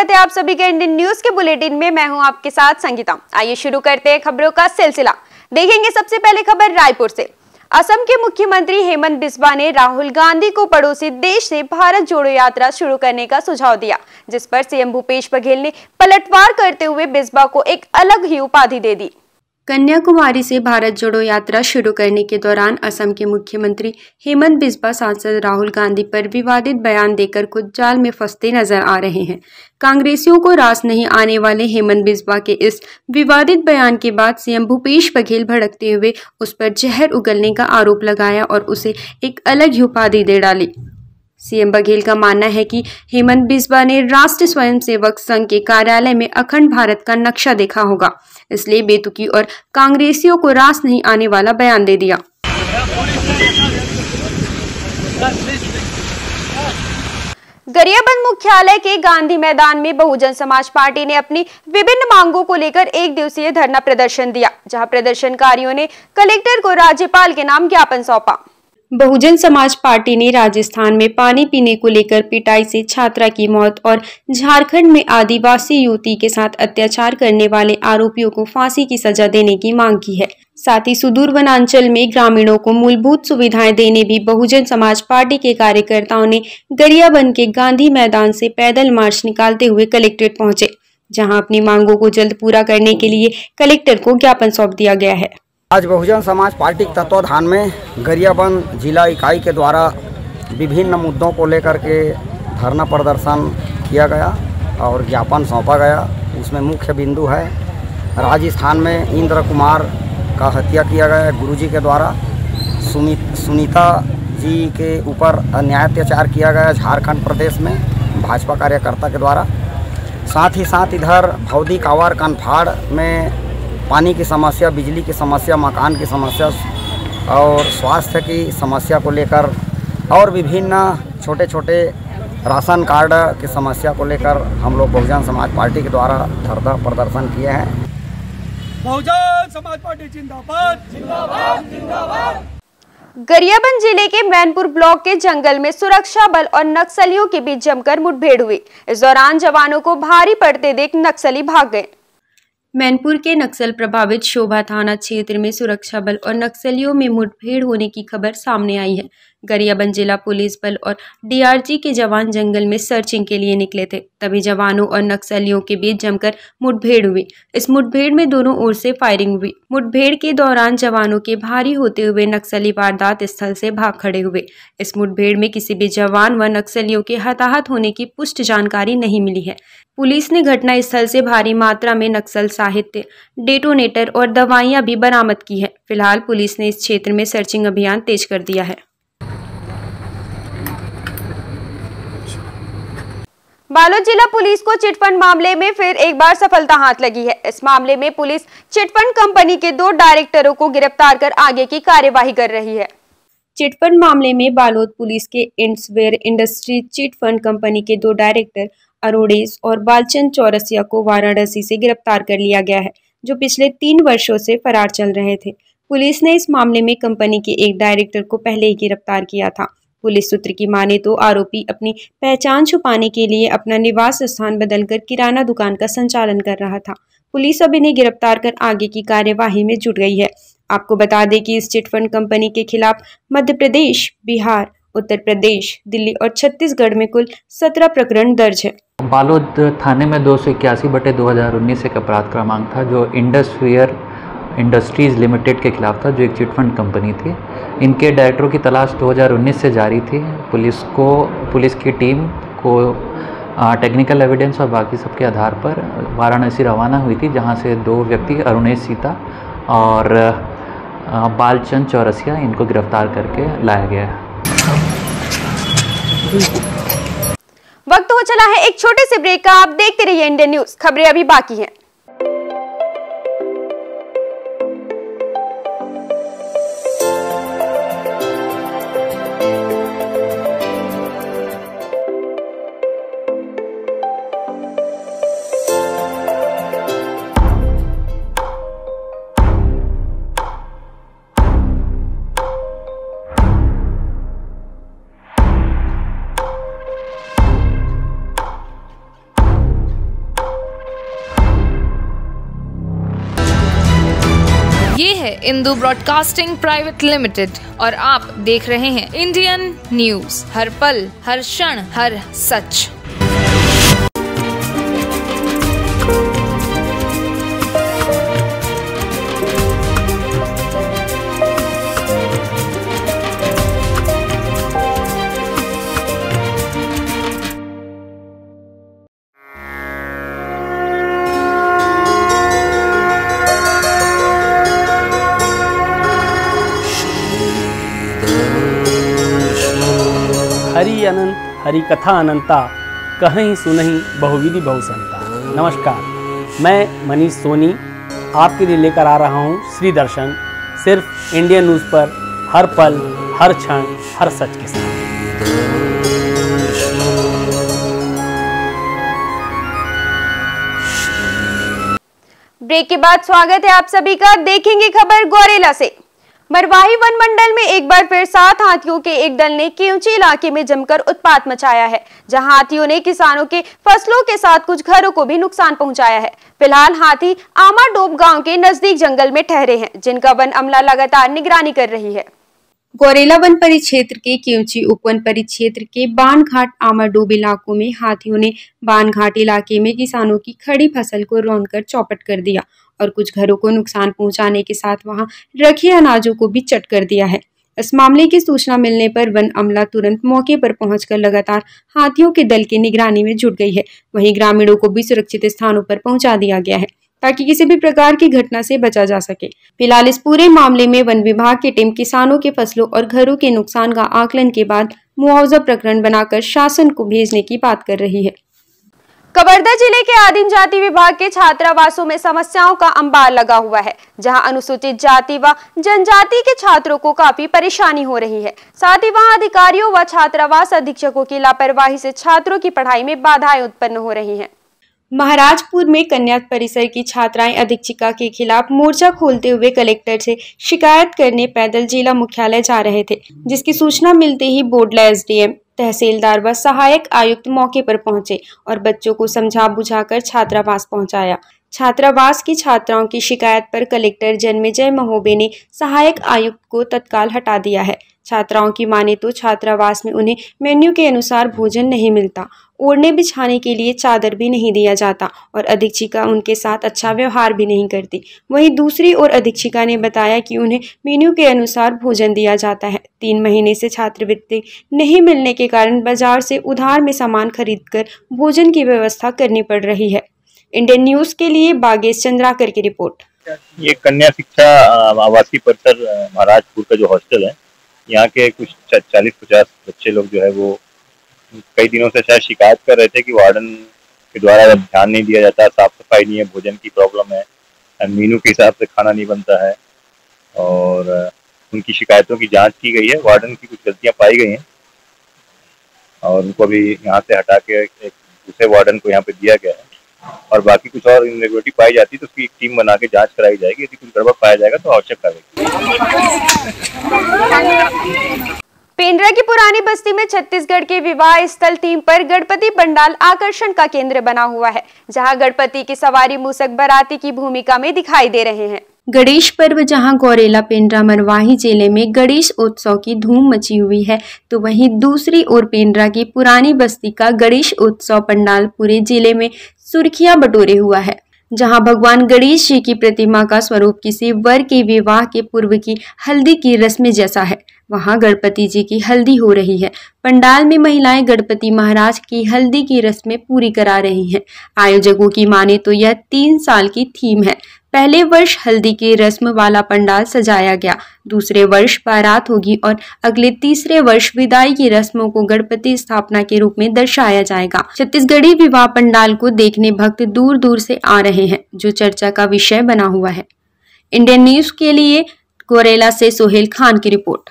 स्वागत है आप सभी के इंडियन न्यूज के बुलेटिन में। मैं हूं आपके साथ संगीता। आइए शुरू करते हैं खबरों का सिलसिला। देखेंगे सबसे पहले खबर रायपुर से। असम के मुख्यमंत्री हेमंत बिस्वा ने राहुल गांधी को पड़ोसी देश से भारत जोड़ो यात्रा शुरू करने का सुझाव दिया, जिस पर सीएम भूपेश बघेल ने पलटवार करते हुए बिस्वा को एक अलग ही उपाधि दे दी। कन्याकुमारी से भारत जोड़ो यात्रा शुरू करने के दौरान असम के मुख्यमंत्री हेमंत बिस्वा सांसद राहुल गांधी पर विवादित बयान देकर खुद जाल में फंसते नजर आ रहे हैं। कांग्रेसियों को रास नहीं आने वाले हेमंत बिस्वा के इस विवादित बयान के बाद सीएम भूपेश बघेल भड़कते हुए उस पर जहर उगलने का आरोप लगाया और उसे एक अलग ही उपाधि दे डाली। सीएम बघेल का मानना है कि हेमंत बिस्वा ने राष्ट्रीय स्वयंसेवक संघ के कार्यालय में अखंड भारत का नक्शा देखा होगा, इसलिए बेतुकी और कांग्रेसियों को रास नहीं आने वाला बयान दे दिया। गरियाबंद मुख्यालय के गांधी मैदान में बहुजन समाज पार्टी ने अपनी विभिन्न मांगों को लेकर एक दिवसीय धरना प्रदर्शन दिया, जहां प्रदर्शनकारियों ने कलेक्टर को राज्यपाल के नाम ज्ञापन सौंपा। बहुजन समाज पार्टी ने राजस्थान में पानी पीने को लेकर पिटाई से छात्रा की मौत और झारखंड में आदिवासी युवती के साथ अत्याचार करने वाले आरोपियों को फांसी की सजा देने की मांग की है। साथ ही सुदूर वनांचल में ग्रामीणों को मूलभूत सुविधाएं देने भी बहुजन समाज पार्टी के कार्यकर्ताओं ने गरियाबंद के गांधी मैदान से पैदल मार्च निकालते हुए कलेक्ट्रेट पहुंचे, जहां अपनी मांगों को जल्द पूरा करने के लिए कलेक्टर को ज्ञापन सौंप दिया गया है। आज बहुजन समाज पार्टी के तत्वाधान में गरियाबंद जिला इकाई के द्वारा विभिन्न मुद्दों को लेकर के धरना प्रदर्शन किया गया और ज्ञापन सौंपा गया। उसमें मुख्य बिंदु है राजस्थान में इंद्र कुमार का हत्या किया गया गुरुजी के द्वारा, सुनीता जी के ऊपर अन्याय अत्याचार किया गया झारखंड प्रदेश में भाजपा कार्यकर्ता के द्वारा। साथ ही साथ इधर भौदी कावर कनफाड़ में पानी की समस्या, बिजली की समस्या, मकान की समस्या और स्वास्थ्य की समस्या को लेकर और विभिन्न छोटे छोटे राशन कार्ड की समस्या को लेकर हम लोग बहुजन समाज पार्टी के द्वारा धरना प्रदर्शन किए हैं। बहुजन समाज पार्टी जिंदाबाद जिंदाबाद जिंदाबाद। गरियाबंद जिले के मैनपुर ब्लॉक के जंगल में सुरक्षा बल और नक्सलियों के बीच जमकर मुठभेड़ हुई। इस दौरान जवानों को भारी पड़ते देख नक्सली भाग गए। मैनपुर के नक्सल प्रभावित शोभा थाना क्षेत्र में सुरक्षा बल और नक्सलियों में मुठभेड़ होने की खबर सामने आई है। गरियाबंद जिला पुलिस बल और डीआरजी के जवान जंगल में सर्चिंग के लिए निकले थे, तभी जवानों और नक्सलियों के बीच जमकर मुठभेड़ हुई। इस मुठभेड़ में दोनों ओर से फायरिंग हुई। मुठभेड़ के दौरान जवानों के भारी होते हुए नक्सली वारदात स्थल से भाग खड़े हुए। इस मुठभेड़ में किसी भी जवान व नक्सलियों के हताहत होने की पुष्ट जानकारी नहीं मिली है। पुलिस ने घटना स्थल से भारी मात्रा में नक्सल साहित्य, डेटोनेटर और दवाइयां भी बरामद की है। फिलहाल पुलिस ने इस क्षेत्र में सर्चिंग अभियान तेज कर दिया है। बालोद जिला पुलिस को चिटफंड मामले में फिर एक बार सफलता हाथ लगी है। इस मामले में पुलिस चिटफंड कंपनी के 2 डायरेक्टरों को गिरफ्तार कर आगे की कार्यवाही कर रही है। चिटफंड मामले में बालोद पुलिस के इंड्सवेयर इंडस्ट्रीज चिटफंड कंपनी के 2 डायरेक्टर अरोड़ेस और बालचंद चौरसिया को वाराणसी से गिरफ्तार कर लिया गया है, जो पिछले 3 वर्षों से फरार चल रहे थे। पुलिस ने इस मामले में कंपनी के एक डायरेक्टर को पहले ही गिरफ्तार किया था। पुलिस सूत्र की माने तो आरोपी अपनी पहचान छुपाने के लिए अपना निवास स्थान बदलकर किराना दुकान का संचालन कर रहा था। पुलिस अब इन्हें गिरफ्तार कर आगे की कार्यवाही में जुट गई है। आपको बता दें कि इस चिटफंड कंपनी के खिलाफ मध्य प्रदेश, बिहार, उत्तर प्रदेश, दिल्ली और छत्तीसगढ़ में कुल 17 प्रकरण दर्ज है। बालोद थाने में 281/2019 एक अपराध क्रमांक था, जो इंडस्वेयर इंडस्ट्रीज़ लिमिटेड के खिलाफ था, जो एक चिटफंड कंपनी थी। इनके डायरेक्टरों की तलाश 2019 से जारी थी। पुलिस की टीम को टेक्निकल एविडेंस और बाकी सबके आधार पर वाराणसी रवाना हुई थी, जहां से 2 व्यक्ति अरुणेश सीता और बालचंद चौरसिया इनको गिरफ्तार करके लाया गया है। वक्त हो चला है एक छोटे से ब्रेक का। आप देखते रहिए इंडियन न्यूज। खबरें अभी बाकी हैं। इंदू ब्रॉडकास्टिंग प्राइवेट लिमिटेड और आप देख रहे हैं इंडियन न्यूज, हर पल, हर क्षण, हर सच। हरि अनंत हरि कथा अनंता, कहीं सुनहि बहुविधि बहुसंता। नमस्कार, मैं मनीष सोनी आपके लिए लेकर आ रहा हूँ श्री दर्शन, सिर्फ इंडियन न्यूज़ पर, हर पल, हर क्षण, हर सच के साथ। ब्रेक के बाद स्वागत है आप सभी का। देखेंगे खबर गौरेला से। मरवाही वन मंडल में एक बार फिर 7 हाथियों के एक दल ने केवची इलाके में जमकर उत्पात मचाया है, जहां हाथियों ने किसानों के फसलों के साथ कुछ घरों को भी नुकसान पहुंचाया है। फिलहाल हाथी आमाडोब गांव के नजदीक जंगल में ठहरे हैं, जिनका वन अमला लगातार निगरानी कर रही है। गौरेला वन परिक्षेत्र के केवची उपवन परिक्षेत्र के बानघाट आमाडोब इलाकों में हाथियों ने बानघाट इलाके में किसानों की खड़ी फसल को रौंदकर चौपट कर दिया और कुछ घरों को नुकसान पहुंचाने के साथ वहां रखे अनाजों को भी चट कर दिया है। इस मामले की सूचना मिलने पर वन अमला तुरंत मौके पर पहुंचकर लगातार हाथियों के दल की निगरानी में जुट गई है। वहीं ग्रामीणों को भी सुरक्षित स्थानों पर पहुंचा दिया गया है ताकि किसी भी प्रकार की घटना से बचा जा सके। फिलहाल इस पूरे मामले में वन विभाग की टीम किसानों के फसलों और घरों के नुकसान का आकलन के बाद मुआवजा प्रकरण बनाकर शासन को भेजने की बात कर रही है। कवर्धा जिले के आदिम जाति विभाग के छात्रावासों में समस्याओं का अंबार लगा हुआ है, जहां अनुसूचित जाति व जनजाति के छात्रों को काफी परेशानी हो रही है। साथ ही वहां अधिकारियों व छात्रावास अधीक्षकों की लापरवाही से छात्रों की पढ़ाई में बाधाएं उत्पन्न हो रही हैं। महाराजपुर में कन्या परिसर की छात्राएं अधीक्षिका के खिलाफ मोर्चा खोलते हुए कलेक्टर से शिकायत करने पैदल जिला मुख्यालय जा रहे थे, जिसकी सूचना मिलते ही बोडला एसडीएम, तहसीलदार व सहायक आयुक्त मौके पर पहुंचे और बच्चों को समझा बुझाकर छात्रावास पहुंचाया। छात्रावास की छात्राओं की शिकायत पर कलेक्टर जन्मेजय महोबे ने सहायक आयुक्त को तत्काल हटा दिया है। छात्राओं की माने तो छात्रावास में उन्हें मेन्यू के अनुसार भोजन नहीं मिलता, ओढ़ने बिछाने के लिए चादर भी नहीं दिया जाता और अधीक्षिका उनके साथ अच्छा व्यवहार भी नहीं करती। वहीं दूसरी ओर अधीक्षिका ने बताया कि उन्हें मेन्यू के अनुसार भोजन दिया जाता है। 3 महीने से छात्रवृत्ति नहीं मिलने के कारण बाजार से उधार में सामान खरीदकर भोजन की व्यवस्था करनी पड़ रही है। इंडियन न्यूज के लिए बागेश चंद्राकर की रिपोर्ट। ये कन्या शिक्षा आवासीय परिसर महाराजपुर का जो हॉस्टल है, यहाँ के कुछ 40-50 बच्चे लोग जो है वो कई दिनों से शायद शिकायत कर रहे थे कि वार्डन के द्वारा ध्यान नहीं दिया जाता, साफ सफाई नहीं है, भोजन की प्रॉब्लम है, मेनू के हिसाब से खाना नहीं बनता है और उनकी शिकायतों की जांच की गई है। वार्डन की कुछ गलतियां पाई गई हैं और उनको अभी यहाँ से हटा के एक दूसरे वार्डन को यहाँ पे दिया गया है और बाकी कुछ और इरेगुलरिटी पाई जाती है तो उसकी एक टीम बना के जांच कराई जाएगी। यदि कुछ गड़बड़ पाया जाएगा तो आवश्यक कार्रवाई। पेंड्रा की पुरानी बस्ती में छत्तीसगढ़ के विवाह स्थल थीम पर गणपति पंडाल आकर्षण का केंद्र बना हुआ है, जहां गणपति की सवारी मूसक बाराती की भूमिका में दिखाई दे रहे हैं। गणेश पर्व जहां गौरेला, पेंड्रा, मरवाही जिले में गणेश उत्सव की धूम मची हुई है, तो वहीं दूसरी ओर पेंड्रा की पुरानी बस्ती का गणेश उत्सव पंडाल पूरे जिले में सुर्खियां बटोरे हुआ है, जहां भगवान गणेश जी की प्रतिमा का स्वरूप किसी वर के विवाह के पूर्व की हल्दी की रस्म जैसा है। वहां गणपति जी की हल्दी हो रही है। पंडाल में महिलाएं गणपति महाराज की हल्दी की रस्में पूरी करा रही हैं। आयोजकों की माने तो यह 3 साल की थीम है। पहले वर्ष हल्दी की रस्म वाला पंडाल सजाया गया, दूसरे वर्ष बारात होगी और अगले तीसरे वर्ष विदाई की रस्मों को गणपति स्थापना के रूप में दर्शाया जाएगा। छत्तीसगढ़ी विवाह पंडाल को देखने भक्त दूर दूर से आ रहे हैं, जो चर्चा का विषय बना हुआ है। इंडियन न्यूज के लिए गौरेला से सोहेल खान की रिपोर्ट।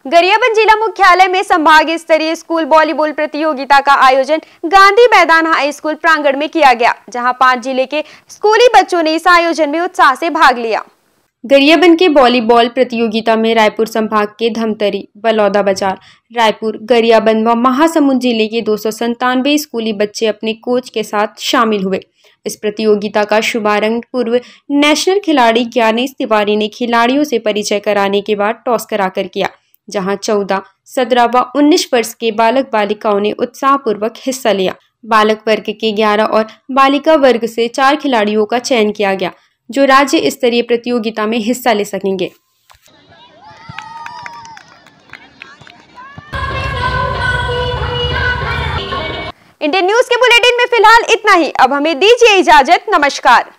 गरियाबंद जिला मुख्यालय में संभाग स्तरीय स्कूल वॉलीबॉल प्रतियोगिता का आयोजन गांधी मैदान हाई स्कूल प्रांगण में किया गया, जहां 5 जिले के स्कूली बच्चों ने इस आयोजन में उत्साह से भाग लिया। गरियाबंद के वॉलीबॉल प्रतियोगिता में रायपुर संभाग के धमतरी, बलौदा बाजार, रायपुर, गरियाबंद व महासमुंद जिले के 297 स्कूली बच्चे अपने कोच के साथ शामिल हुए। इस प्रतियोगिता का शुभारंभ पूर्व नेशनल खिलाड़ी ज्ञानेश तिवारी ने खिलाड़ियों से परिचय कराने के बाद टॉस कराकर किया, जहां 14, 17 व 19 वर्ष के बालक बालिकाओं ने उत्साहपूर्वक हिस्सा लिया। बालक वर्ग के 11 और बालिका वर्ग से 4 खिलाड़ियों का चयन किया गया, जो राज्य स्तरीय प्रतियोगिता में हिस्सा ले सकेंगे। इंडियन न्यूज के बुलेटिन में फिलहाल इतना ही। अब हमें दीजिए इजाजत। नमस्कार।